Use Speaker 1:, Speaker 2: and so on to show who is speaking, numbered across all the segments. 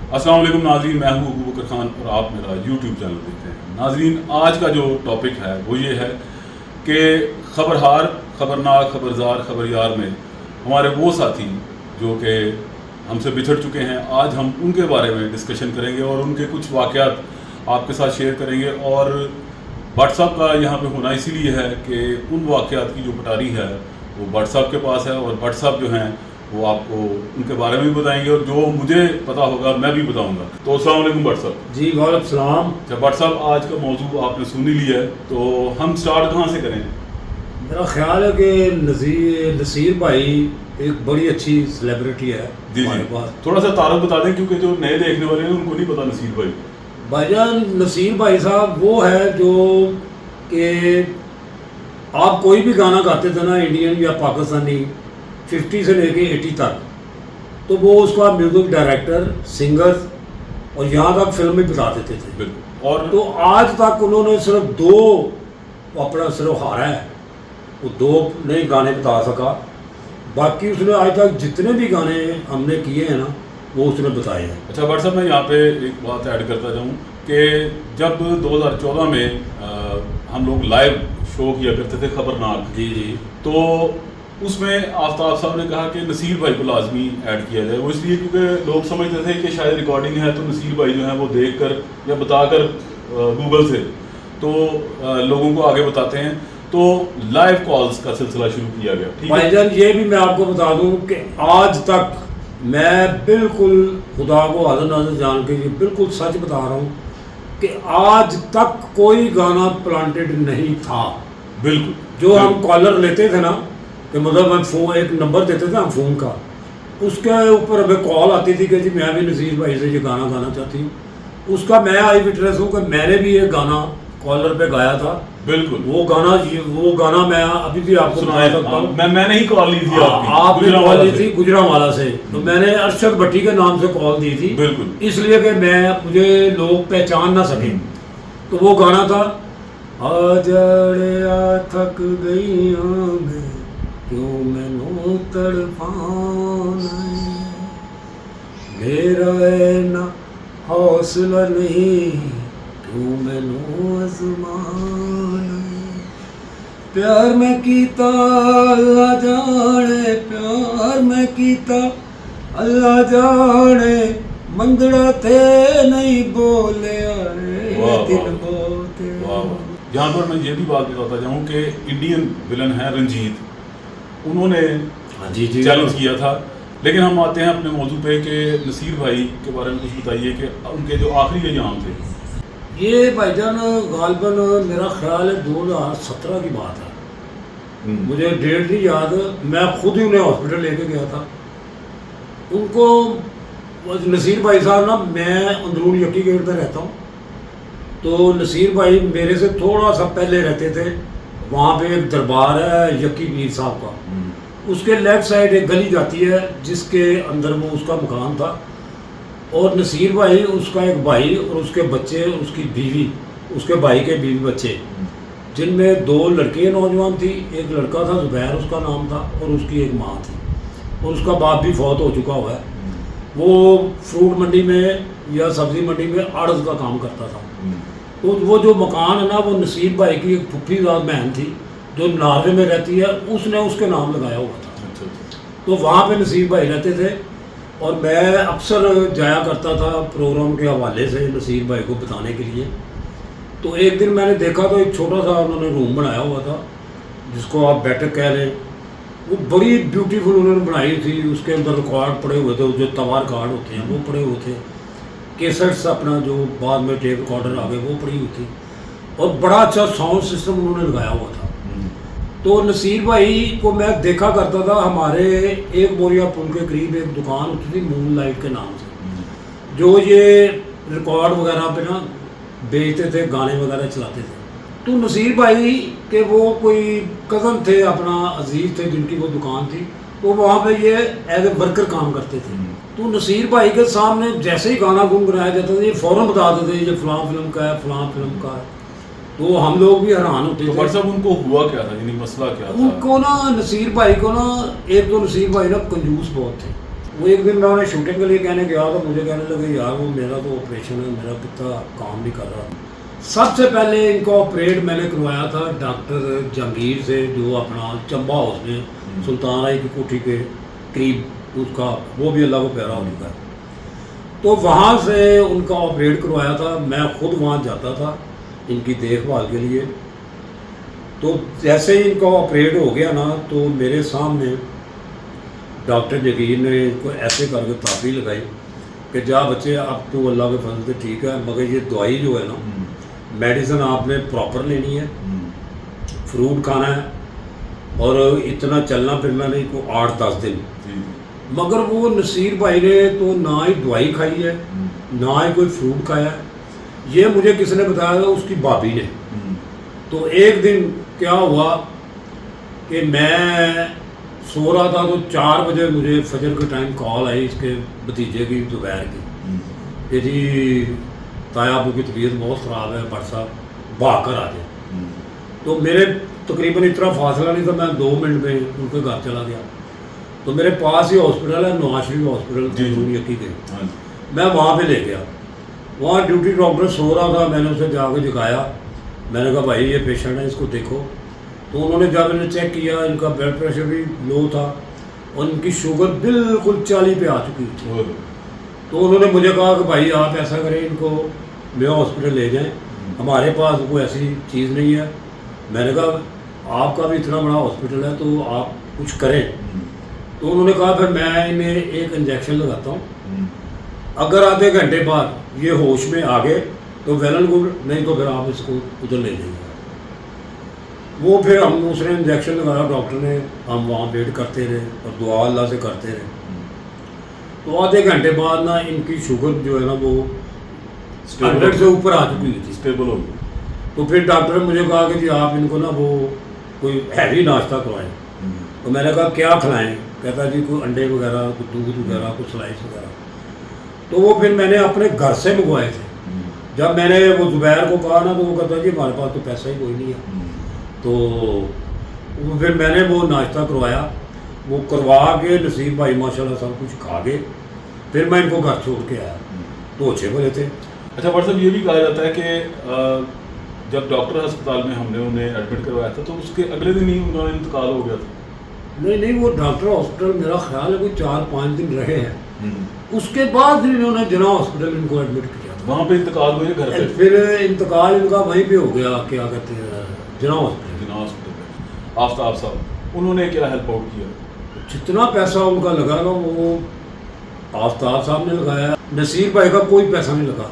Speaker 1: السلام علیکم ناظرین، میں ہوں ابو بکر خان اور آپ میرا یوٹیوب چینل دیکھ رہے ہیں۔ ناظرین، آج کا جو ٹاپک ہے وہ یہ ہے کہ خبرہار، خبرناک، خبرزار، خبریار میں ہمارے وہ ساتھی جو کہ ہم سے بچھڑ چکے ہیں، آج ہم ان کے بارے میں ڈسکشن کریں گے اور ان کے کچھ واقعات آپ کے ساتھ شیئر کریں گے۔ اور واٹس ایپ کا یہاں پہ ہونا اسی لیے ہے کہ ان واقعات کی جو پٹاری ہے وہ واٹس ایپ کے پاس ہے، اور واٹس ایپ جو ہیں وہ آپ کو ان کے بارے میں بھی بتائیں گے، اور جو مجھے پتا ہوگا میں بھی بتاؤں گا۔ تو السلام علیکم واٹس ایپ
Speaker 2: جی وعلیکم السلام۔
Speaker 1: جب واٹس ایپ آج کا موضوع آپ نے سن ہی لیا ہے تو ہم سٹارٹ کہاں سے کریں؟
Speaker 2: میرا خیال ہے کہ نصیر بھائی ایک بڑی اچھی سیلیبریٹی ہے ہمارے پاس۔
Speaker 1: تھوڑا سا تعارف بتا دیں کیونکہ جو نئے دیکھنے والے ہیں ان کو نہیں پتا نصیر بھائی۔
Speaker 2: بھائی جان، نصیر بھائی صاحب وہ ہے جو کہ آپ کوئی بھی گانا گاتے تھے نا، انڈین یا پاکستانی، 50 سے لے کے 80 تک، تو وہ اس کا میوزک ڈائریکٹر، سنگر اور یہاں تک فلم بھی بتا دیتے تھے۔
Speaker 1: بالکل۔ اور
Speaker 2: تو آج تک انہوں نے صرف 2 اپنا صرف ہارا ہے، وہ 2 نہیں گانے بتا سکا، باقی اس نے آج تک جتنے بھی گانے ہم نے کیے ہیں نا وہ اس نے بتائے ہیں۔
Speaker 1: اچھا واٹس ایپ میں یہاں پہ ایک بات ایڈ کرتا جاؤں کہ جب 2014 میں ہم لوگ لائیو شو کیا کرتے تھے خبرناک،
Speaker 2: جی
Speaker 1: تو اس میں آفتاب صاحب نے کہا کہ نصیر بھائی کو لازمی ایڈ کیا جائے، وہ اس لیے کیونکہ لوگ سمجھتے تھے کہ شاید ریکارڈنگ ہے تو نصیر بھائی جو ہیں وہ دیکھ کر یا بتا کر گوگل سے تو لوگوں کو آگے بتاتے ہیں، تو لائیو کالز کا سلسلہ شروع کیا گیا۔
Speaker 2: بھائی جان یہ بھی میں آپ کو بتا دوں کہ آج تک میں بالکل خدا کو حاضر ناظر جان کے یہ بالکل سچ بتا رہا ہوں کہ آج تک کوئی گانا پلانٹڈ نہیں تھا۔
Speaker 1: بالکل۔
Speaker 2: جو ہم کالر لیتے تھے نا، کہ مطلب ہم فون ایک نمبر دیتے تھے ہم فون کا، اس کے اوپر ہمیں کال آتی تھی کہ جی میں بھی نصیر بھائی سے یہ گانا گانا چاہتی ہوں، اس کا میں آئی وٹنس ہوں کہ میں نے بھی یہ گانا کالر پہ گایا تھا۔
Speaker 1: بالکل۔
Speaker 2: وہ گانا میں ابھی بھی آپ کو سنا سکتا ہوں۔
Speaker 1: میں نے ہی کال لی تھی،
Speaker 2: آپ نے کال لی تھی گجرانوالہ سے، تو میں نے ارشد بھٹی کے نام سے کال دی تھی،
Speaker 1: بالکل، اس
Speaker 2: لیے کہ مجھے لوگ پہچان نہ سکیں۔ تو وہ گانا تھا آجڑیا تھک گئی میں کیوں مینوں تڑپانا، میرا اینا حوصلہ نہیں کیوں مینوں آزمانا، پیار میں کیتا اللہ جانے، پیار میں کیتا اللہ جانے، مندڑا تھے نہیں بولے دل بہت۔
Speaker 1: یہاں پر میں یہ بھی بات بتاتا جاؤں کہ انڈین ولن ہیں رنجیت، انہوں نے چیلنج کیا تھا، لیکن ہم آتے ہیں اپنے موضوع پہ کہ نصیر بھائی کے بارے میں کچھ بتائیے کہ ان کے جو آخری ایام تھے۔
Speaker 2: یہ بھائی جان غالباً میرا خیال ہے 2017 کی بات ہے، مجھے ڈیٹ نہیں یاد، میں خود ہی انہیں ہاسپٹل لے کے گیا تھا ان کو۔ نصیر بھائی صاحب نا، میں اندرون یکی گیٹ پہ رہتا ہوں، تو نصیر بھائی میرے سے تھوڑا سا پہلے رہتے تھے، وہاں پہ ایک دربار ہے یکی پیر صاحب کا، اس کے لیفٹ سائڈ ایک گلی جاتی ہے جس کے اندر وہ اس کا مکان تھا، اور نصیر بھائی، اس کا ایک بھائی اور اس کے بچے، اس کی بیوی، اس کے بھائی کے بیوی بچے، جن میں 2 لڑکیاں نوجوان تھی، ایک لڑکا تھا زبیر اس کا نام تھا، اور اس کی ایک ماں تھی، اور اس کا باپ بھی فوت ہو چکا ہوا ہے۔ وہ فروٹ منڈی میں یا سبزی منڈی میں عرض کا کام کرتا تھا۔ تو وہ جو مکان ہے نا، وہ نصیر بھائی کی ایک پھپھی زاد بہن تھی جو ناروے میں رہتی ہے، اس نے اس کے نام لگایا ہوا تھا، تو وہاں پہ نصیر بھائی رہتے تھے، اور میں اکثر جایا کرتا تھا پروگرام کے حوالے سے نصیر بھائی کو بتانے کے لیے۔ تو ایک دن میں نے دیکھا تو ایک چھوٹا سا انہوں نے روم بنایا ہوا تھا جس کو آپ بیٹھک کہہ رہے ہیں، وہ بڑی بیوٹیفل انہوں نے بنائی تھی، اس کے اندر ریکارڈ پڑے ہوئے تھے، جو توار کارڈ ہوتے ہیں وہ پڑے ہوئے تھے، کیسٹس اپنا جو بعد میں ٹیپ ریکارڈر آ گئے وہ پڑی ہوئی تھی، اور بڑا اچھا ساؤنڈ سسٹم انہوں نے لگایا ہوا تھا۔ تو نصیر بھائی کو میں دیکھا کرتا تھا، ہمارے ایک بوریا پل کے قریب ایک دکان ہوتی تھی مون لائٹ کے نام سے، جو یہ ریکارڈ وغیرہ پہ نا بیچتے تھے، گانے وغیرہ چلاتے تھے۔ تو نصیر بھائی کے وہ کوئی کزن تھے، اپنا عزیز تھے جن کی وہ دکان تھی، تو وہاں پہ یہ ایز اے ورکر کام کرتے تھے۔ تو نصیر بھائی کے سامنے جیسے ہی گانا گنگنایا جاتا تھا، یہ فوراً بتا دیتے یہ فلاں فلم کا ہے، فلاں فلم کا ہے، تو ہم لوگ بھی حیران ہوتے تھے۔
Speaker 1: صاحب ان کو ہوا کیا تھا، یعنی مسئلہ کیا تھا؟
Speaker 2: ان کو نا، نصیر بھائی کو نا، ایک تو نصیر بھائی نا کنجوس بہت تھے، वो एक दिन मैं उन्हें शूटिंग के लिए कहने गया तो मुझे कहने लगे यार वो मेरा तो ऑपरेशन है, मेरा कितना काम नहीं कर रहा। सबसे पहले इनको ऑपरेट मैंने करवाया था डॉक्टर जहांगीर से, जो अपना चंबा हाउस में सुल्तान राय की कोठी के करीब, उसका वो भी अल्लाह को प्यारा हो चुका है। तो वहाँ से उनका ऑपरेट करवाया था, मैं खुद वहाँ जाता था इनकी देखभाल के लिए। तो जैसे ही इनका ऑपरेट हो गया ना, तो मेरे सामने डॉक्टर जगीर ने इनको ऐसे करके ताबी लगाई कि जा बच्चे अब तो अल्लाह के फजल से ठीक है, मगर ये दवाई जो है ना, मेडिसिन आपने प्रॉपर लेनी है, फ्रूट खाना है और इतना चलना फिरना नहीं को 8-10 दिन। मगर वो नसीर भाई ने तो ना ही दवाई खाई है, ना ही कोई फ्रूट खाया है। ये मुझे किसने बताया था? उसकी भाभी ने। तो एक दिन क्या हुआ कि मैं सो रहा था तो 4 बजे मुझे फजर के टाइम कॉल आई इसके भतीजे की, जुबैर की, कि जी ताया आपू की तबीयत बहुत ख़राब है, बट साहब भाग कर आ जाए। तो मेरे तकरीबन इतना फासला नहीं था, मैं 2 मिनट में उनके घर चला गया। तो मेरे पास ही हॉस्पिटल है, नवाज शरीफ हॉस्पिटल यकी के, मैं वहाँ पे ले गया। वहाँ ड्यूटी डॉक्टर सो रहा था, मैंने उसे जाके जगाया। मैंने कहा भाई ये पेशेंट है, इसको देखो। तो उन्होंने जब मैंने चेक किया, इनका ब्लड प्रेशर भी लो था और इनकी शुगर बिल्कुल 40 पे आ चुकी थी। तो उन्होंने मुझे कहा कि भाई आप ऐसा करें, इनको मेरा हॉस्पिटल ले जाएं, हमारे पास कोई ऐसी चीज़ नहीं है। मैंने कहा आपका भी इतना बड़ा हॉस्पिटल है तो आप कुछ करें। तो उन्होंने कहा फिर मैं इन्हें एक इंजेक्शन लगाता हूँ, अगर आधे घंटे बाद ये होश में आ गए तो वेल एंड गुड, नहीं तो फिर आप इसको उधर ले जाइए। वो फिर हम दूसरे इंजेक्शन लगाया डॉक्टर ने, हम वहाँ वेट करते रहे और दुआ अल्लाह से करते रहे। तो आधे घंटे बाद ना इनकी शुगर जो है ना वो 100 से ऊपर आ चुकी थी,
Speaker 1: स्टेबल हो गई।
Speaker 2: तो फिर डॉक्टर ने मुझे कहा कि जी आप इनको ना वो कोई हैवी नाश्ता करवाएं। तो मैंने कहा क्या खिलाएं? कहता जी कोई अंडे वगैरह, कोई दूध वगैरह, कोई स्लाइस वगैरह। तो वो फिर मैंने अपने घर से मंगवाए थे। जब मैंने वो जुबैर को कहा ना, तो वो कहता जी हमारे पास तो पैसा ही कोई नहीं है। तो वो फिर मैंने वो नाश्ता करवाया, वो करवा के नसीर भाई माशाल्लाह सब कुछ खा गए। फिर मैं इनको घर छोड़ के आया तो अच्छे भले थे।
Speaker 1: अच्छा बट साहब, ये भी कहा जाता है कि जब डॉक्टर अस्पताल में हमने उन्हें एडमिट करवाया था तो उसके अगले दिन ही उन्होंने इंतकाल हो गया था।
Speaker 2: नहीं, वो डॉक्टर हॉस्पिटल मेरा ख्याल है कोई 4-5 दिन रहे हैं। उसके बाद इन्होंने जना हॉस्पिटल इनको एडमिट किया था।
Speaker 1: वहाँ पे इंतकाल हुए घर पे?
Speaker 2: फिर इंतकाल इनका वहीं पे हो गया, क्या कहते हैं, जना हॉस्पिटल।
Speaker 1: जना हॉस्पिटल में आफ्ताब साहब, उन्होंने क्या हेल्प आउट किया?
Speaker 2: जितना पैसा उनका लगा ना वो आफ्ताब साहब ने लगाया। नसीर भाई का कोई पैसा नहीं लगा।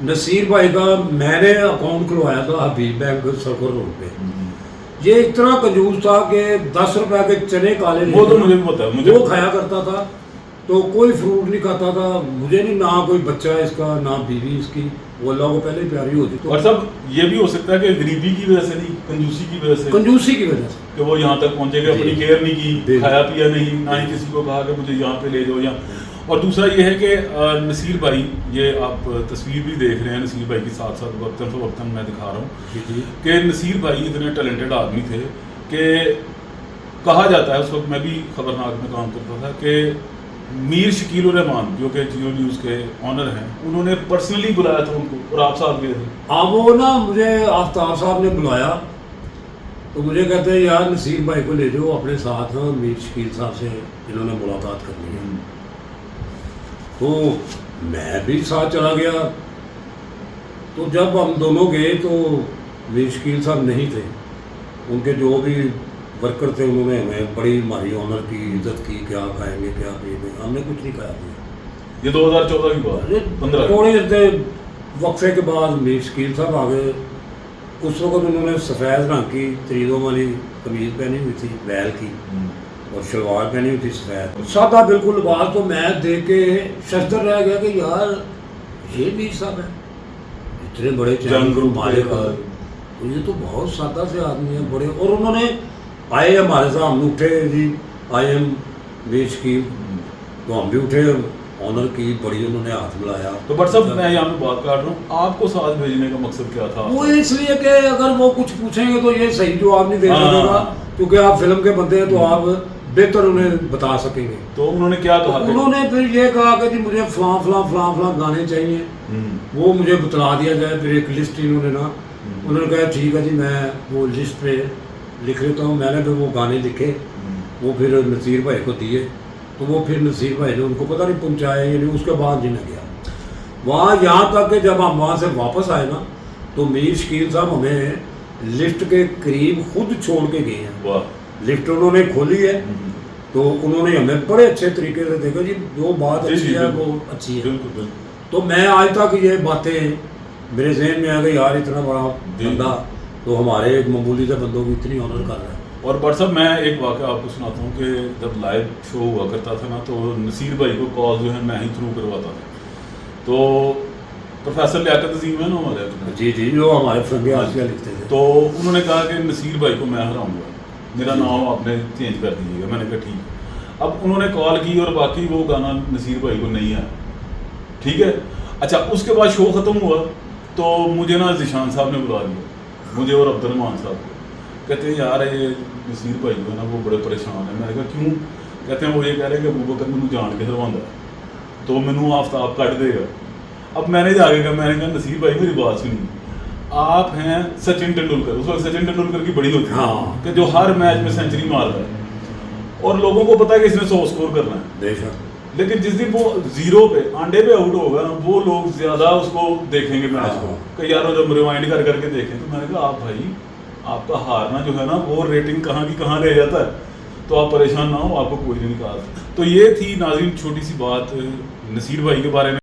Speaker 2: नसीर भाई का मैंने अकाउंट खुलवाया था हबीब बैंक सरकोर रोड पे। ये इतना कंजूस था कि 10 रुपए के चने काले,
Speaker 1: वो तो मुझे भी पता है, मुझे
Speaker 2: वो खाया करता था। तो कोई फ्रूट नहीं खाता था, मुझे नहीं, ना कोई बच्चा इसका, ना बीवी इसकी, वो अल्लाह को पहले ही प्यारी होती। तो
Speaker 1: और सब ये भी हो सकता है कि गरीबी की वजह से नहीं, कंजूसी की वजह से,
Speaker 2: कंजूसी की वजह से
Speaker 1: कि वो यहाँ तक पहुँचे कि अपनी केयर नहीं की, खाया पिया नहीं, ना ही किसी को कहा कि मुझे यहाँ पे ले जाओ यहाँ। और दूसरा ये है कि नसीर भाई, ये आप तस्वीर भी देख रहे हैं नसीर भाई के साथ साथ वक्तन मैं दिखा रहा हूँ कि नसीर भाई इतने टैलेंटेड आदमी थे कि कहा जाता है, उस वक्त मैं भी खबरनाक में काम करता था, कि मीर शकील उर रहमान जो कि जियो न्यूज़ के ऑनर हैं, उन्होंने पर्सनली बुलाया था उनको और आप साथ गए थे।
Speaker 2: हाँ, वो ना मुझे आफ्ताब साहब ने बुलाया तो मुझे कहते हैं यार नसीर भाई को ले जाओ अपने साथ, ना मीर शकील साहब से इन्होंने मुलाकात करनी है। तो मैं भी साथ चला गया। तो जब हम दोनों गए तो मीर शकील साहब नहीं थे, उनके जो भी वर्कर थे उन्होंने हमें बड़ी हमारी ऑनर की इज्जत की, क्या खाएंगे क्या पिएंगे, हमने कुछ नहीं खाया।
Speaker 1: ये 2014 की बात है, 15
Speaker 2: थोड़े वक्फे के बाद मीर शकील साहब आ गए। उस वक्त उन्होंने सफ़ेद रंग की तरीदों वाली कमीज़ पहनी हुई थी, बैल की, और शलवार पहनी हुई थी सफ़ेद, सादा बिल्कुल लिबास। तो मैं देख के शर्तर रह गया कि यार ये मीर साहब है, इतने बड़े
Speaker 1: जंग
Speaker 2: मालिक, तो ये तो बहुत सादा से आदमी है बड़े। और उन्होंने आए हमारे साथ, हम उठे जी, आई एम मीर शकील, तो हम भी उठे, ऑनर की बड़ी उन्होंने हाथ मिलाया।
Speaker 1: तो बट साहब मैं यहाँ पे बात कर रहा हूँ, आपको साथ भेजने का मकसद क्या था?
Speaker 2: वो इसलिए कि अगर वो कुछ पूछेंगे तो ये सही जवाब नहीं दे सकेगा, क्योंकि आप फिल्म के बंदे हैं तो आप बेहतर उन्हें बता सकेंगे।
Speaker 1: तो उन्होंने क्या कहा कि-
Speaker 2: उन्होंने फिर ये कहा कि जी मुझे फलां गाने चाहिए, वो मुझे बतला दिया जाए। फिर एक लिस्ट इन्होंने ना, उन्होंने कहा ठीक है जी मैं वो लिस्ट पे लिख लेता हूँ। मैंने फिर वो गाने लिखे, वो फिर नसीर भाई को दिए, तो वो फिर नसीर भाई ने उनको पता नहीं पहुँचाया या नहीं। उसके बाद जिन्हें गया वहाँ, यहाँ तक कि जब हम वहाँ से वापस आए ना, तो मीर शकील साहब हमें लिफ्ट के करीब खुद छोड़ के गए हैं।
Speaker 1: वाह।
Speaker 2: लिफ्ट उन्होंने खोली है, तो उन्होंने हमें बड़े अच्छे तरीके से देखा जी जो बात
Speaker 1: जी,
Speaker 2: अच्छी
Speaker 1: जी,
Speaker 2: है
Speaker 1: बिल्कुल।
Speaker 2: वो अच्छी है।
Speaker 1: बिल्कुल बिल्कुल।
Speaker 2: तो मैं आज तक ये बातें मेरे जहन में आ गई, यार इतना बड़ा
Speaker 1: जी।
Speaker 2: बंदा तो हमारे एक मामूली से बंदों की इतनी ऑनर कर रहा है।
Speaker 1: और बट साहब मैं एक वाक़या आपको सुनाता हूँ कि जब लाइव शो हुआ करता था ना, तो नसीर भाई को कॉल जो है मैं ही थ्रू करवाता था। तो प्रोफेसर लियाकत अजीम है ना हमारे अपने,
Speaker 2: जी जी, जो हमारे फरंगे आसिया लिखते थे।
Speaker 1: तो उन्होंने कहा कि नसीर भाई को मैं हराऊंगा, मेरा नाम आपने चेंज कर दीजिएगा। मैंने कहा ठीक। अब उन्होंने कॉल की और बाकी वो गाना नसीर भाई को नहीं आया, ठीक है। अच्छा, उसके बाद शो ख़त्म हुआ तो मुझे ना जिशान साहब ने बुला लिया, मुझे और अब्दुलरहमान साहब को। कहते हैं यार ये नसीर भाई जो है ना वो बड़े परेशान है। मैंने कहा क्यों? कहते हैं वो ये कह रहे हैं कि अबू बकर मैनू जान के हरवांदा है, तो मैनू आफ्ताब कट देगा। अब मैंने जाके कहा, मैंने कहा नसीर भाई मेरी बात सुनिए, आप हैं सचिन तेंदुलकर। उस वक्त सचिन तेंदुलकर की बड़ी होती है
Speaker 2: हाँ।
Speaker 1: कि जो हर मैच में सेंचुरी मार रहा है और लोगों को पता है कि इसने 100 स्कोर करना है,
Speaker 2: बेशक।
Speaker 1: लेकिन जिस दिन वो जीरो पे अंडे पे आउट होगा ना, वो लोग ज्यादा उसको देखेंगे मैच को कि यार जब रिवाइंड कर करके देखें। तो मैंने कहा आप भाई, आपका हारना जो है ना वो रेटिंग कहाँ की कहाँ ले जाता है, तो आप परेशान ना हो, आपको कोई नहीं निकाल। तो ये थी नाज़रीन छोटी सी बात नसीर भाई के बारे में।